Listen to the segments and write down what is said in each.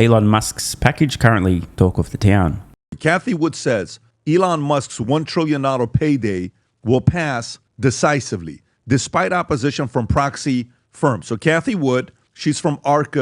Elon Musk's package currently talk of the town. Cathie Wood says Elon Musk's $1 trillion payday will pass decisively, despite opposition from proxy firms. So Cathie Wood, she's from ARK,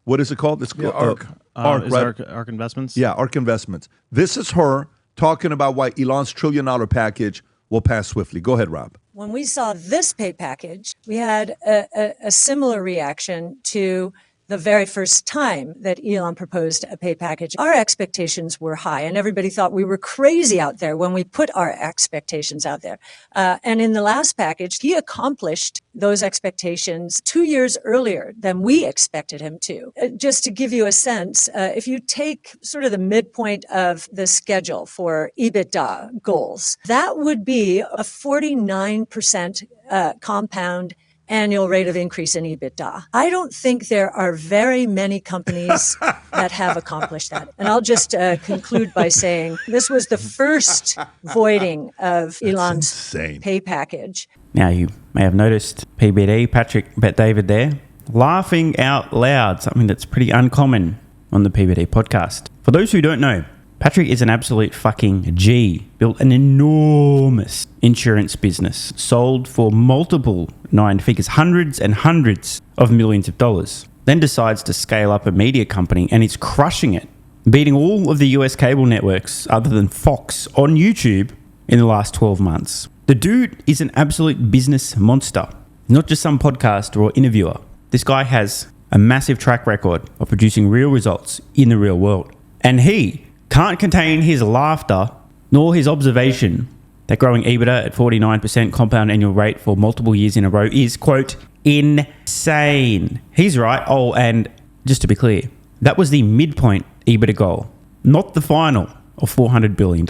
what is it called? It's called ARK, right? ARK Investments? Yeah, ARK Investments. This is her talking about why Elon's $1 trillion package will pass swiftly. Go ahead, Rob. When we saw this pay package, we had a similar reaction to the very first time that Elon proposed a pay package. Our expectations were high, and everybody thought we were crazy out there when we put our expectations out there. And in the last package, he accomplished those expectations 2 years earlier than we expected him to. Just to give you a sense, if you take sort of the midpoint of the schedule for EBITDA goals, that would be a 49% compound annual rate of increase in EBITDA. I don't think there are very many companies that have accomplished that. And I'll just conclude by saying this was the first voiding of Elon's pay package. Now, you may have noticed PBD, Patrick Bet David there, laughing out loud, something that's pretty uncommon on the PBD podcast. For those who don't know, Patrick is an absolute fucking G. Built an enormous insurance business, sold for multiple 9 figures, hundreds and hundreds of millions of dollars. Then decides to scale up a media company and is crushing it, beating all of the US cable networks other than Fox on YouTube in the last 12 months. The dude is an absolute business monster, not just some podcaster or interviewer. This guy has a massive track record of producing real results in the real world. And he can't contain his laughter nor his observation that growing EBITDA at 49% compound annual rate for multiple years in a row is, quote, insane. He's right. Oh, and just to be clear, that was the midpoint EBITDA goal, not the final of $400 billion.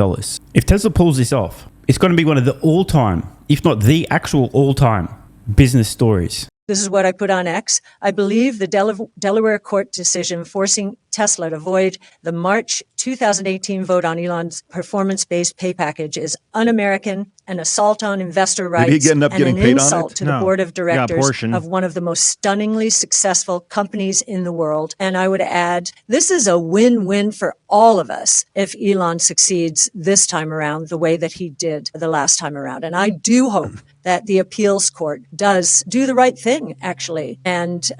If Tesla pulls this off, it's going to be one of the all-time, if not the actual all-time, business stories. This is what I put on X. I believe the Delaware court decision forcing Tesla to void the March 2018 vote on Elon's performance-based pay package is un-American, an assault on investor rights, Did he end up and getting an paid insult on it? to the board of directors Yeah, of one of the most stunningly successful companies in the world. And I would add, this is a win-win for all of us if Elon succeeds this time around the way that he did the last time around. And I do hope that the appeals court does do the right thing, actually, and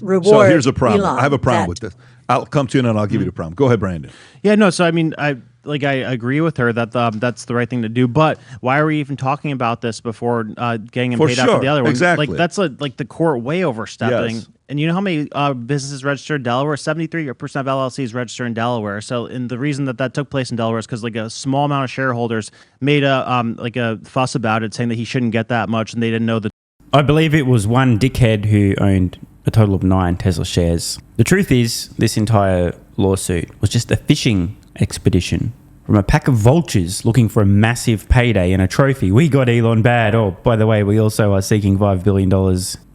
reward So here's a problem. Elon I have a problem with this. I'll come to you and I'll give you the problem. Go ahead, Brandon. Yeah, no, so I mean, I agree with her that that's the right thing to do, but why are we even talking about this before getting him paid after the other one? Exactly. Like, that's like the court way overstepping. Yes. And you know how many businesses register in Delaware? 73% of LLCs register in Delaware. So, and the reason that took place in Delaware is because like a small amount of shareholders made a fuss about it, saying that he shouldn't get that much, and they didn't know that. I believe it was one dickhead who owned a total of 9 Tesla shares. The truth is, this entire lawsuit was just a fishing expedition from a pack of vultures looking for a massive payday and a trophy. We got Elon bad. Oh, by the way, we also are seeking $5 billion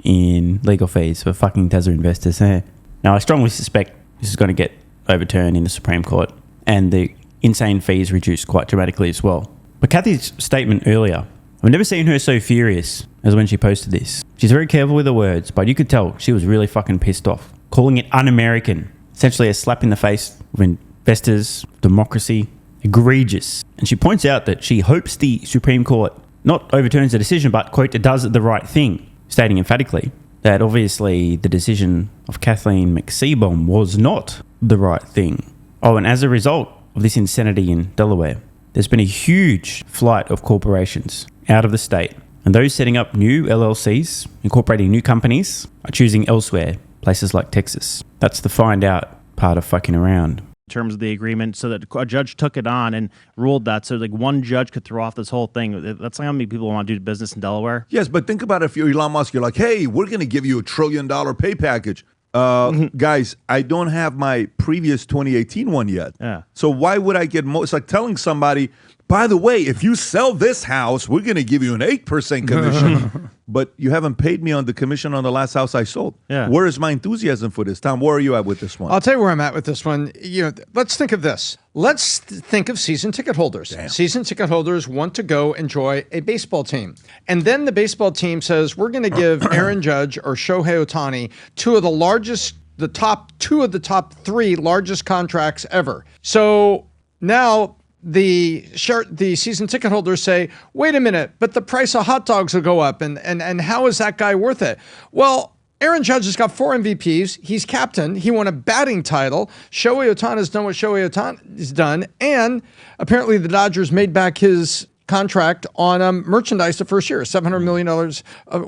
in legal fees for fucking Tesla investors. Now, I strongly suspect this is going to get overturned in the Supreme Court and the insane fees reduced quite dramatically as well. But Cathie's statement earlier, I've never seen her so furious as when she posted this. She's very careful with her words, but you could tell she was really fucking pissed off, calling it un-American, essentially a slap in the face of investors, democracy, egregious. And she points out that she hopes the Supreme Court not overturns the decision, but, quote, does the right thing, stating emphatically that obviously the decision of Kathleen McSeebohm was not the right thing. Oh, and as a result of this insanity in Delaware, there's been a huge flight of corporations out of the state. And those setting up new LLCs, incorporating new companies, are choosing elsewhere, places like Texas. That's the find out part of fucking around. In terms of the agreement, so that a judge took it on and ruled that, so like one judge could throw off this whole thing. That's like how many people want to do business in Delaware. Yes, but think about it. If you're Elon Musk, you're like, hey, we're going to give you $1 trillion pay package. Guys, I don't have my previous 2018 one yet. Yeah. So why would I get It's like telling somebody, by the way, if you sell this house, we're going to give you an 8% commission. But you haven't paid me on the commission on the last house I sold. Yeah. Where is my enthusiasm for this? Tom, where are you at with this one? I'll tell you where I'm at with this one. You know, let's think of this. Let's think of season ticket holders. Damn. Season ticket holders want to go enjoy a baseball team. And then the baseball team says, we're going to give Aaron Judge or Shohei Ohtani, two of the largest the top two of the top three largest contracts ever. So now the season ticket holders say, wait a minute, but the price of hot dogs will go up, and how is that guy worth it? Well, Aaron Judge has got 4 MVPs. He's captain. He won a batting title. Shohei Ohtani has done what Shohei Ohtani has done. And apparently the Dodgers made back his contract on merchandise the first year, $700 million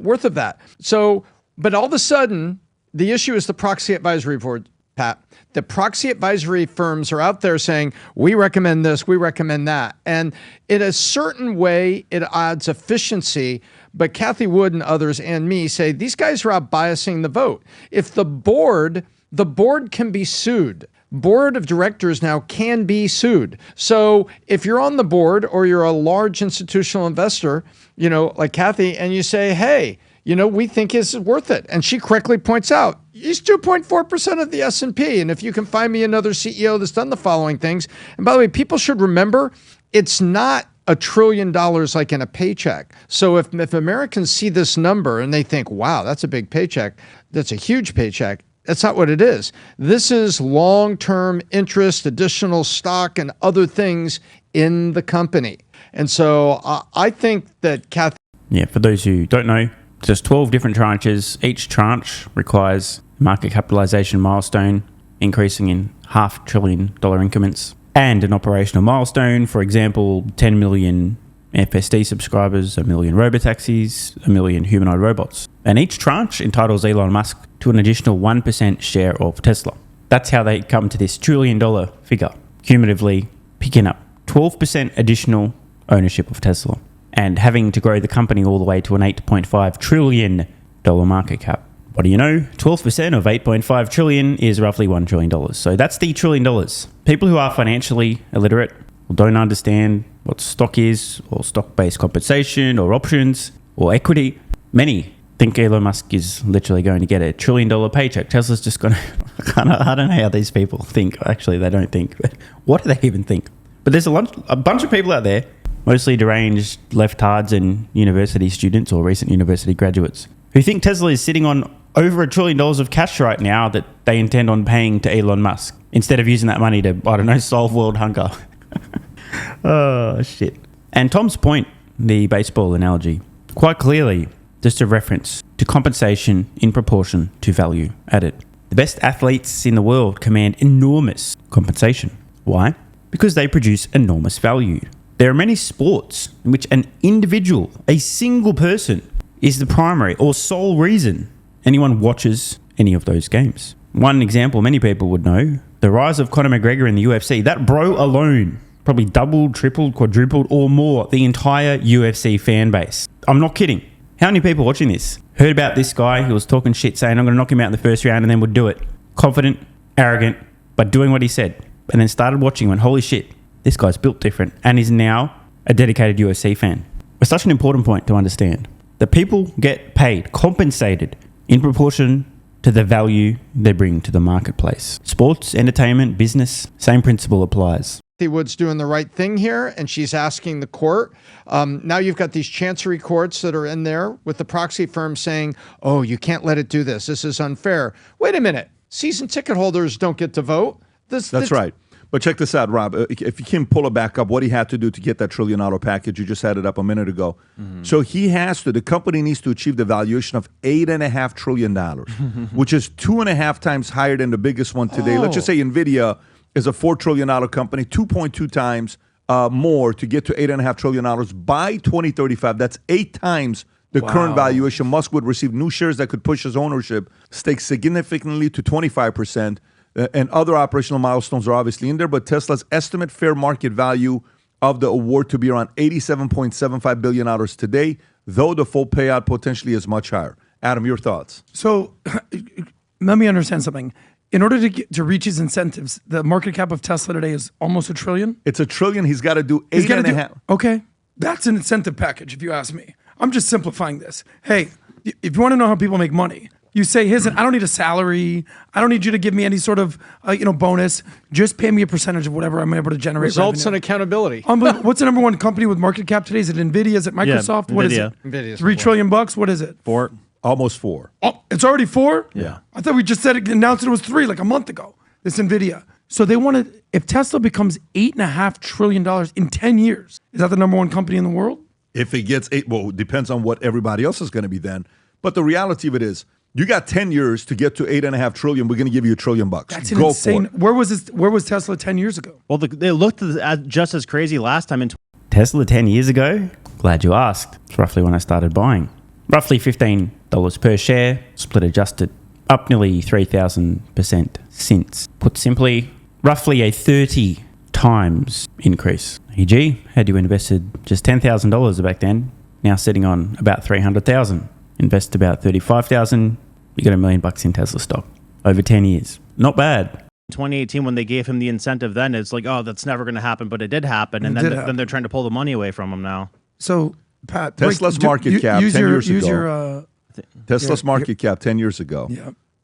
worth of that. So, but all of a sudden, the issue is the proxy advisory board, Pat. The proxy advisory firms are out there saying, we recommend this, we recommend that. And in a certain way, it adds efficiency. But Kathy Wood and others and me say these guys are out biasing the vote. If the board can be sued. Board of directors now can be sued. So if you're on the board or you're a large institutional investor, like Kathy, and you say, hey, we think it's worth it. And she correctly points out, he's 2.4% of the S&P. And if you can find me another CEO that's done the following things. And by the way, people should remember, it's not $1 trillion like in a paycheck. So if Americans see this number and they think, wow, that's a big paycheck, that's a huge paycheck, that's not what it is. This is long-term interest, additional stock, and other things in the company. And so I think that Kathy... Yeah, for those who don't know, there's 12 different tranches. Each tranche requires market capitalization milestone increasing in $500 billion increments, and an operational milestone, for example, 10 million FSD subscribers, 1 million Robotaxis, 1 million humanoid robots. And each tranche entitles Elon Musk to an additional 1% share of Tesla. That's how they come to this $1 trillion figure, cumulatively picking up 12% additional ownership of Tesla and having to grow the company all the way to an $8.5 trillion market cap. What do you know? 12% of 8.5 trillion is roughly $1 trillion. So that's the $1 trillion. People who are financially illiterate or don't understand what stock is, or stock-based compensation, or options, or equity, many think Elon Musk is literally going to get a $1 trillion paycheck. Tesla's just going to... I don't know how these people think. Actually, they don't think. But what do they even think? But there's a bunch of people out there, mostly deranged leftards and university students or recent university graduates, who think Tesla is sitting on over $1 trillion of cash right now that they intend on paying to Elon Musk instead of using that money to, I don't know, solve world hunger. Oh, shit. And Tom's point, the baseball analogy, quite clearly just a reference to compensation in proportion to value added. The best athletes in the world command enormous compensation. Why? Because they produce enormous value. There are many sports in which an individual, a single person, is the primary or sole reason anyone watches any of those games. One example many people would know, the rise of Conor McGregor in the UFC. That bro alone probably doubled, tripled, quadrupled, or more the entire UFC fan base. I'm not kidding. How many people watching this heard about this guy who was talking shit, saying, I'm going to knock him out in the first round, and then would do it? Confident, arrogant, but doing what he said. And then started watching and went, holy shit, this guy's built different, and is now a dedicated UFC fan. It's such an important point to understand. That people get paid, compensated in proportion to the value they bring to the marketplace. Sports, entertainment, business, same principle applies. Kathy Wood's doing the right thing here, and she's asking the court. Now you've got these chancery courts that are in there with the proxy firm saying, oh, you can't let it do this. This is unfair. Wait a minute. Season ticket holders don't get to vote. That's right. But check this out, Rob. If you can pull it back up, what he had to do to get that $1 trillion package, you just had it up a minute ago. Mm-hmm. So the company needs to achieve the valuation of $8.5 trillion, which is 2.5 times higher than the biggest one today. Let's just say NVIDIA is a $4 trillion company, 2.2 times more to get to $8.5 trillion by 2035. That's 8 times the current valuation. Musk would receive new shares that could push his ownership stake significantly to 25%. And other operational milestones are obviously in there, but Tesla's estimate fair market value of the award to be around $87.75 billion today, though the full payout potentially is much higher. Adam, your thoughts? So let me understand something. In order to reach his incentives, the market cap of Tesla today is almost $1 trillion. It's $1 trillion. He's got to do $8.5. Okay, that's an incentive package, if you ask me. I'm just simplifying this. Hey, if you want to know how people make money, you say, I don't need a salary. I don't need you to give me any sort of bonus. Just pay me a percentage of whatever I'm able to generate. Results revenue. and accountability. What's the number one company with market cap today? Is it NVIDIA? Is it Microsoft? Yeah, what NVIDIA. is it? $3 trillion bucks? What is it? Four. Almost 4. Oh, it's already 4? Yeah. I thought we just announced it was 3 like a month ago. This NVIDIA. So they wanted, if Tesla becomes $8.5 trillion in 10 years, is that the number one company in the world? If it gets 8, well, it depends on what everybody else is going to be then. But the reality of it is, you got 10 years to get to $8.5 trillion. We're going to give you $1 trillion. That's Go insane. for it. Where was Tesla 10 years ago? Well, they looked just as crazy last time in Tesla 10 years ago? Glad you asked. It's roughly when I started buying. Roughly $15 per share, split adjusted. Up nearly 3,000% since. Put simply, roughly a 30 times increase. E.g., had you invested just $10,000 back then, now sitting on about $300,000. Invest about $35,000, you got $1 million in Tesla stock over 10 years. Not bad. 2018 when they gave him the incentive then, it's like, oh, that's never going to happen, but it did happen. And then they're trying to pull the money away from him now. So, Pat, Tesla's market cap 10 years ago. Tesla's market cap 10 years ago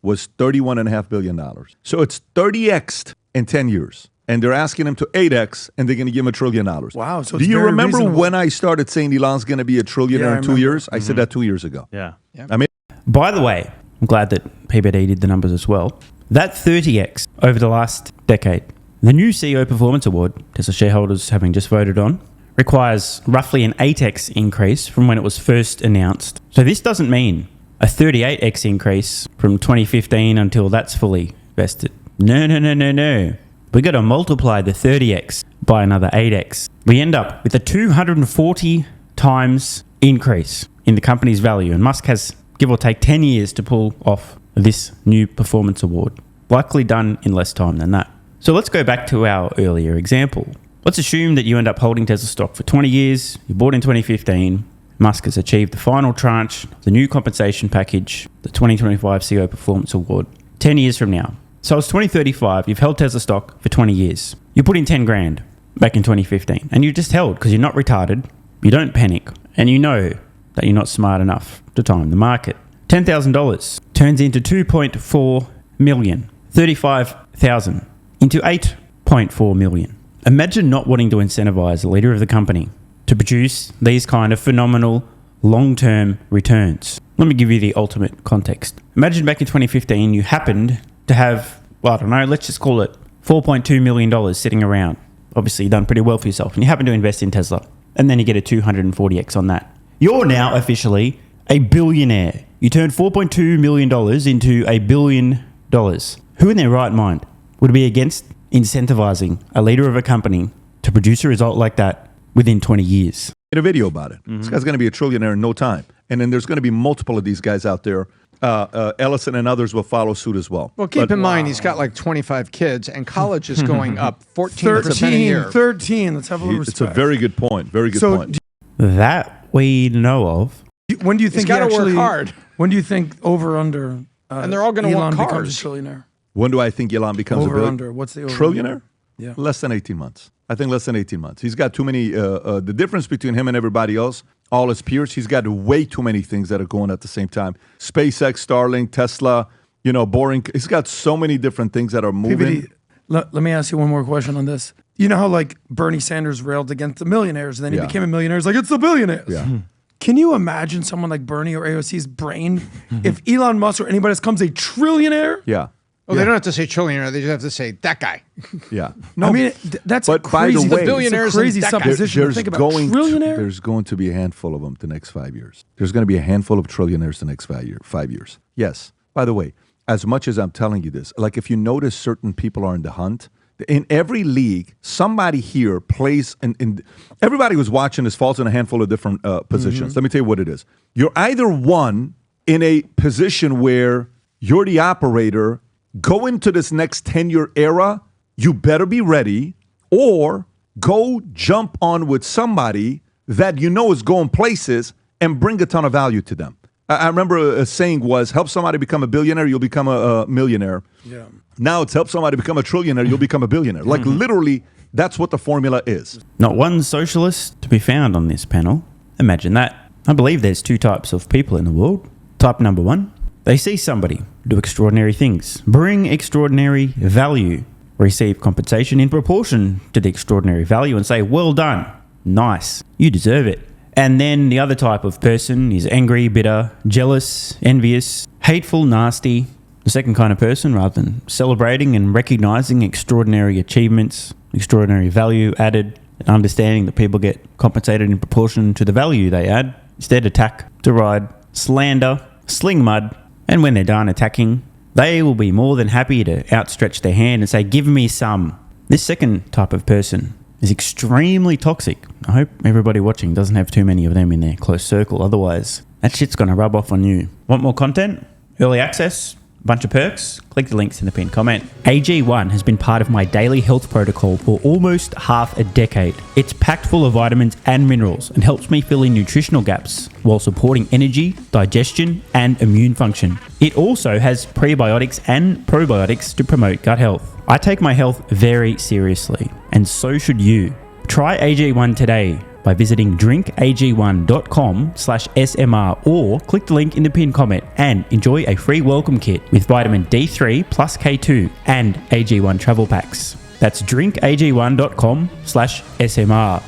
was $31.5 billion. So it's 30x in 10 years. And they're asking him to 8x, and they're going to give him $1 trillion. Wow. So do you remember reasonable. when I started saying Elon's going to be a trillionaire in 2 years? I said that 2 years ago. Yeah. I mean, By the way, I'm glad that PBD did the numbers as well. That 30x over the last decade, the new CEO Performance Award, Tesla shareholders having just voted on, requires roughly an 8x increase from when it was first announced. So this doesn't mean a 38x increase from 2015 until that's fully vested. No. We got to multiply the 30x by another 8x. We end up with a 240 times increase in the company's value. And Musk has, give or take, 10 years to pull off this new performance award. Likely done in less time than that. So let's go back to our earlier example. Let's assume that you end up holding Tesla stock for 20 years. You bought in 2015. Musk has achieved the final tranche, the new compensation package, the 2025 CEO Performance Award, 10 years from now. So it's 2035, you've held Tesla stock for 20 years. You put in 10 grand back in 2015 and you just held because you're not retarded, you don't panic, and you know that you're not smart enough to time the market. $10,000 turns into 2.4 million, 35,000 into 8.4 million. Imagine not wanting to incentivize the leader of the company to produce these kind of phenomenal long-term returns. Let me give you the ultimate context. Imagine back in 2015, you happened to have, well, I don't know, let's just call it $4.2 million sitting around. Obviously, you've done pretty well for yourself, and you happen to invest in Tesla, and then you get a 240x on that. You're now officially a billionaire. You turned $4.2 million into $1 billion. Who in their right mind would be against incentivizing a leader of a company to produce a result like that within 20 years? made a video about it. This guy's going to be a trillionaire in no time. And then there's going to be multiple of these guys out there. Ellison and others will follow suit as well. Well, keep in mind, he's got like 25 kids, and college is going up 14% a year. 13. Let's have a little respect. It's a very good point. Very good point. That we know of. When do you think He's got to actually, work hard. When do you think over under? And they're all going to want Elon becomes cars. a trillionaire. When do I think Elon becomes Over a under. What's the over trillionaire? Yeah. Less than 18 months. I think less than 18 months. He's got too many, the difference between him and everybody else, all his peers, he's got way too many things that are going at the same time. SpaceX, Starlink, Tesla, boring. He's got so many different things that are moving. PBD, let me ask you one more question on this. You know how like Bernie Sanders railed against the millionaires and then he Yeah. became a millionaire. It's like, it's the billionaires. Yeah. Can you imagine someone like Bernie or AOC's brain if Elon Musk or anybody else becomes a trillionaire? Yeah. Well, they don't have to say trillionaire. They just have to say that guy. Yeah. No, I mean, that's but by the crazy. way, billionaires it's a crazy and that guy. supposition to think about. Trillionaire? There's going to be a handful of them the next 5 years. There's going to be a handful of trillionaires the next 5 years. Yes. By the way, as much as I'm telling you this, like if you notice certain people are in the hunt, in every league, somebody here plays, in everybody who's watching this falls in a handful of different positions. Let me tell you what it is. You're either one in a position where you're the operator, go into this next 10-year era, you better be ready, or go jump on with somebody that you know is going places and bring a ton of value to them. I remember a saying was, help somebody become a billionaire, you'll become a millionaire. Yeah. Now it's help somebody become a trillionaire, you'll become a billionaire. Like literally, that's what the formula is. Not one socialist to be found on this panel. Imagine that. I believe there's two types of people in the world. Type number one, they see somebody do extraordinary things, bring extraordinary value, receive compensation in proportion to the extraordinary value and say, well done, nice, you deserve it. And then the other type of person is angry, bitter, jealous, envious, hateful, nasty. The second kind of person, rather than celebrating and recognizing extraordinary achievements, extraordinary value added, and understanding that people get compensated in proportion to the value they add, instead attack, deride, slander, sling mud, and when they're done attacking, they will be more than happy to outstretch their hand and say, give me some. This second type of person is extremely toxic. I hope everybody watching doesn't have too many of them in their close circle. Otherwise, that shit's going to rub off on you. Want more content? Early access? Bunch of perks? Click the links in the pinned comment. AG1 has been part of my daily health protocol for almost half a decade. It's packed full of vitamins and minerals and helps me fill in nutritional gaps while supporting energy, digestion, and immune function. It also has prebiotics and probiotics to promote gut health. I take my health very seriously, and so should you. Try AG1 today by visiting drinkag1.com/SMR or click the link in the pinned comment and enjoy a free welcome kit with vitamin D3 plus K2 and AG1 travel packs. That's drinkag1.com/SMR.